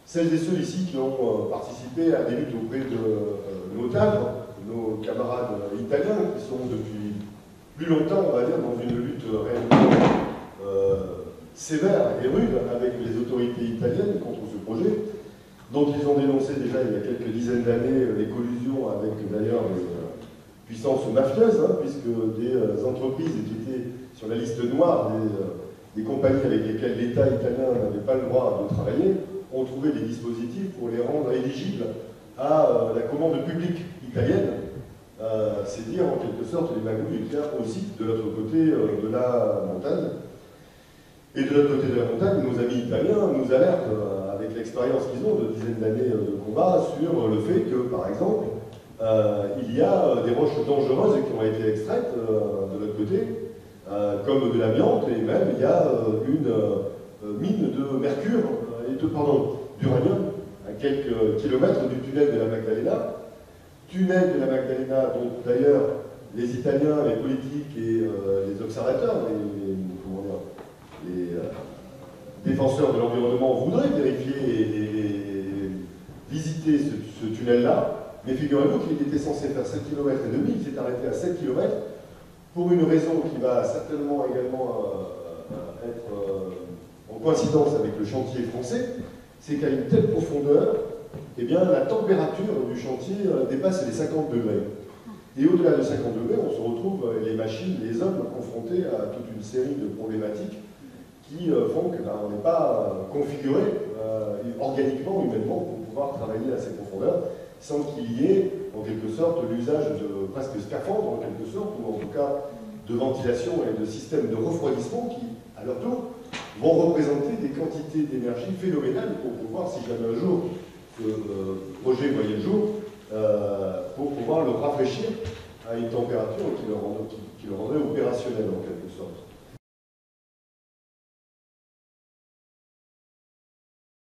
celles et ceux ici qui ont participé à des luttes auprès de nos cadres, nos camarades italiens, qui sont depuis plus longtemps, on va dire, dans une lutte réellement sévère et rude avec les autorités italiennes contre ce projet, dont ils ont dénoncé déjà il y a quelques dizaines d'années les collusions avec d'ailleurs les puissances mafieuses, hein, puisque des entreprises qui étaient sur la liste noire des compagnies avec lesquelles l'État italien n'avait pas le droit de travailler, ont trouvé des dispositifs pour les rendre éligibles à la commande publique italienne. C'est dire en quelque sorte les magouilles qu'il y a aussi de l'autre côté de la montagne. Et de l'autre côté de la montagne, nos amis italiens nous alertent, avec l'expérience qu'ils ont de dizaines d'années de combat, sur le fait que, par exemple, il y a des roches dangereuses qui ont été extraites de l'autre côté, comme de l'amiante, et même il y a une mine de mercure d'uranium à quelques kilomètres du tunnel de la Magdalena. Tunnel de la Magdalena, dont d'ailleurs les Italiens, les politiques et les observateurs, les défenseurs de l'environnement voudraient vérifier et visiter ce tunnel-là, mais figurez-vous qu'il était censé faire 7,5 km, il s'est arrêté à 7 km pour une raison qui va certainement également être en coïncidence avec le chantier français, c'est qu'à une telle profondeur, eh bien, la température du chantier dépasse les 50 degrés. Et au-delà de 50 degrés, on se retrouve, les machines, les hommes, confrontés à toute une série de problématiques qui font qu'on n'est pas configuré organiquement, humainement, pour pouvoir travailler à ces profondeurs, sans qu'il y ait, en quelque sorte, l'usage de presque scaphandres, en quelque sorte, ou en tout cas de ventilation et de systèmes de refroidissement qui, à leur tour, vont représenter des quantités d'énergie phénoménales pour pouvoir, si jamais un jour ce projet voyait le jour, pour pouvoir le rafraîchir à une température qui le rendrait opérationnel en quelque sorte.